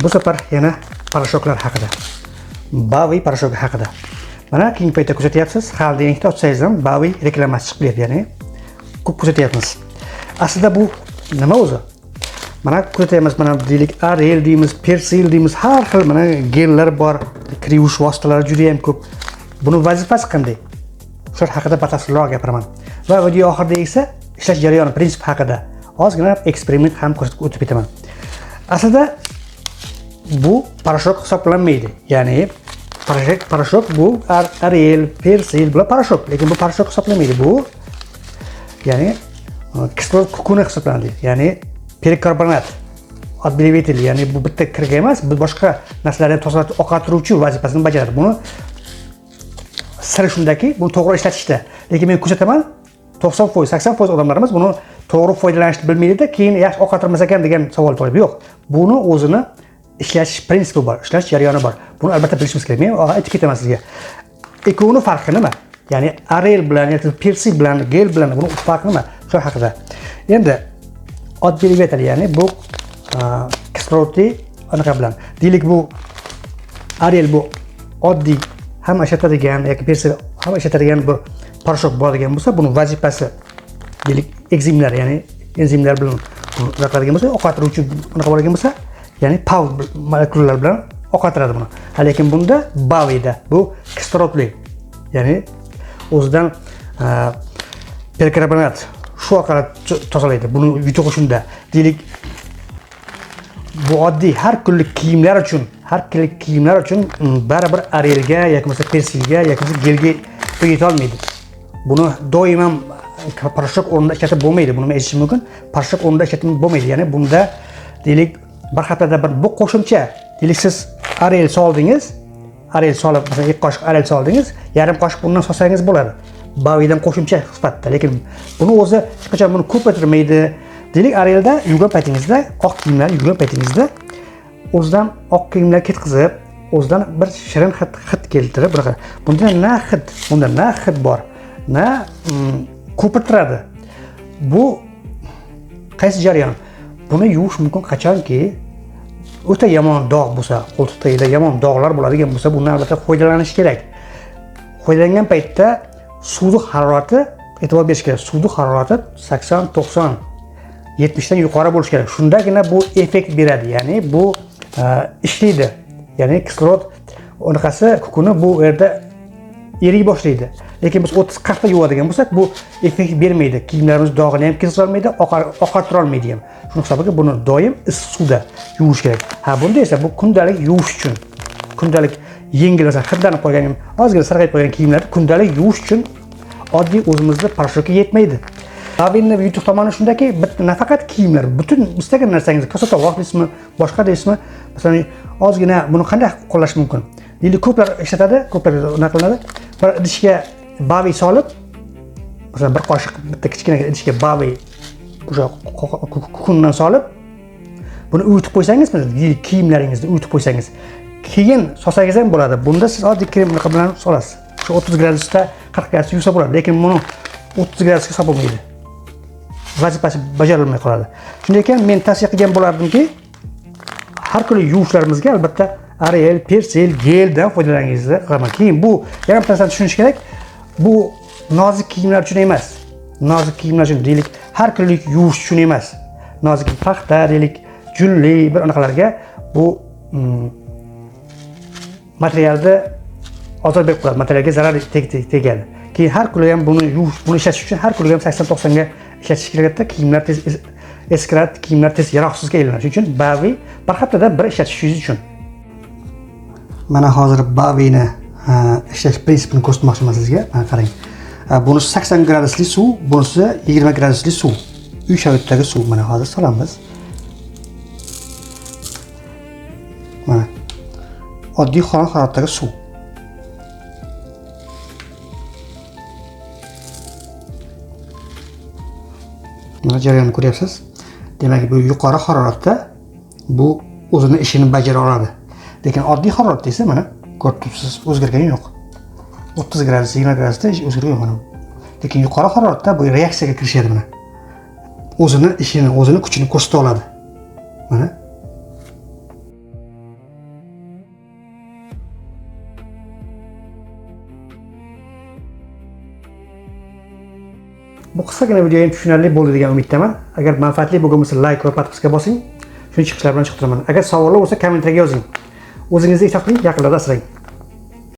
Bu safar yana parashoklar haqida. Bowie parashoki haqida. Mana keyingi paytda kuzatyapsiz, xolodilnikda ochsangiz ham Bowie reklamasi chiqib beradi, ya'ni ko'p kuzatyapmiz. Aslida bu nima o'zi? Mana kuzatyapmiz, mana deylik Ariel deymiz, Persil deymiz, har xil mana gellar bor, kir yuvish vositalari juda ham ko'p. Buni vazifasi qanday? Shular haqida batafsilroq gapiraman. Va video oxirida esa ishlash jarayoni, prinsip haqida ozgina eksperiment ham ko'rsatib o'tib ketaman. Aslida bu parashok hisoblanmaydi. Ya'ni parashok bu Ariel, Persil bular parashok, lekin bu parashok hisoblanmaydi. Bu ya'ni kislorod kukuni hisoblanadi. Ya'ni perkarbonat, odbelevitel, ya'ni bu bitta kirga emas, bu boshqa narsalarni tozalatib oqartiruvchi vazifasini bajaradi. Buni siri shundaki, buni to'g'ri ishlatishda. Lekin men ko'rsataman, 90%, 80% odamlarimiz buni to'g'ri foydalanishni bilmaydi-da, keyin yaxshi oqartirmas ekan degan savol tug'iladi. Yo'q, buni o'zini ishlash prinsipi bor, ishlash jarayoni bor. Buni albatta bilishimiz kerak. Men aytib ketaman sizga. Ikkovining farqi nima? Ya'ni Ariel bilan yoki Persil bilan, gel bilan buni farqi nima? Shu haqida. Endi odbelevitel, ya'ni bu kislorodli anaqa bilan. Deylik bu Ariel bu oddiy ham ishlatadigan yoki Persil ham ishlatadigan bir parashok bo'ladigan bo'lsa, buni vazifasi deylik enzimlar, ya'ni enzimlar bilan qiladigan bo'lsa, oqartiruvchi anaqa bo'ladigan bo'lsa, ya'ni PAV molekulalar bilan oqartiradi buni. Lekin bunda Bowie'da bu kislorodli, ya'ni o'zidan perkarbonat shu orqali tozalaydi. Buni yutug'i shunda. Deylik bu oddiy har kunlik kiyimlar uchun baribir Arielga yoki bo'lmasa Persilga yoki gelga yeta olmaydi. Buni doim ham parashok o'rnida ishlatib bo'lmaydi. Buni men aytishim mumkin. Parashok o'rnida ishlatib bo'lmaydi. Ya'ni bunda deylik bir haftada bu qo'shimcha, deylik siz Ariel soldingiz, Ariel solib, masalan 2 qoshiq Ariel soldingiz, yarim qoshiq bundan solsangiz bo'ladi. Bowie'dan qo'shimcha sifatida. Lekin buni o'zi hech qachon buni ko'paytirmaydi. Deylik Arielda yuvgan paytingizda, oq kiyimlar yuvgan paytingizda o'zidan oq kiyimlar ketkizib, o'zidan bir shirin hid keltirib, bunaqa. Bunda na hid bor, na ko'pirtiradi. Bu qaysi jarayon? Buni yuvish mumkin qachonki o'ta yomon dog' bo'lsa, qo'ltiqda yomon dog'lar bo'ladigan bo'lsa, bundan albatta foydalanish kerak. Foydalangan paytda suvning harorati, e'tibor berish kerak. Suvning harorati 80, 90, 70 dan yuqori bo'lishi kerak. Shundagina bu effekt beradi. Ya'ni bu ishlaydi. Ya'ni kislorod unaqasi kukuni bu yerda eriy boshlaydi. Lekin biz 30-40 ta yuvadigan bo'lsak, bu effekt bermaydi. Kiyimlarimiz dog'ini ham kesib olmaydi, oqartira olmaydi ham. Shuning hisobiga buni doim issiq suvda yuvish kerak. Bunda esa bu kundalik yuvish uchun, kundalik yengil va hidlanib qolgan, ozgina sarg'ayib qolgan kiyimlarni kundalik yuvish uchun oddiy o'zimizda parashokka yetmaydi. Bowie'ning yutuq tomoni shundaki, nafaqat kiyimlar, butun istagan narsangiz, kosotovoq deysizmi, boshqa deysizmi, masalan, ozgina buni qanday qo'llash mumkin? Deylik ko'plar ishlatadi, ko'plar nima qilinadi? Bir idishga Bowie solib, masalan, bir qoshiq bitta kichkina idishga Bowie o'sha kukundan solib, buni uyutib qo'ysangiz, masalan, kiyimlaringizni uyutib qo'ysangiz, keyin solsangiz ham bo'ladi. Bunda siz oddiy krem bilan solasiz. Shu 30 gradusda 40 gradusda yuvsa bo'ladi, lekin buni 30 gradusga solib bo'lmaydi. Vazifasi bajarilmay qoladi. Shunday ekan, men tavsiya qilgan bo'lardimki, har kuni yuvishlarimizga albatta Ariel, Persil, geldan foydalanishingizni qilaman. Keyin bu yana bir narsani tushunish kerak. Bu nozik kiyimlar uchun emas. Nozik kiyimlar uchun deylik, har kunlik yuvish uchun emas. Nozik paxta, deylik, julli bir anaqalarga bu materialni ozor berib qo'yadi, materialga zarar tegadi. Keyin har kuni ham buni ishlatish uchun har kuni ham 80-90 ga ishlatish kerakda, kiyimlar tez eskiradi, kiyimlar tez yaroqsizga aylanadi. Shuning uchun Bowie bir haftada bir ishlatishingiz uchun. Mana hozir Bowie'ni ishlash prinsipini ko'rsatmoqchiman sizga. Mana qarang. Bunisi 80 gradusli suv, bunisi 20 gradusli suv. Uy sharoitidagi suv. Mana hozir solamiz. Mana oddiy haroratdagi suv. Mana jarayonni ko'ryapsiz. Demak, bu yuqori haroratda bu o'zini ishini bajara oladi. Lekin oddiy haroratda esa mana ko'rib turibsiz, o'zgargani yo'q. 30 gradus, 20 gradusda o'zgargani yo'q mana. Lekin yuqori haroratda bu reaksiyaga kirishadi mana. O'zini ishini, o'zini kuchini ko'rsata oladi. Mana Bu qisqagina video ham tushunarli bo'ldi degan umiddaman. Agar manfaatli bo'lgan bo'lsa, like va podpiska bosing. Shuni chiqishlar bilan chiqib turaman. Agar savollar bo'lsa, kommentlarga yozing. O'zingizni ehtiyot qiling, yaqinlarda asrang.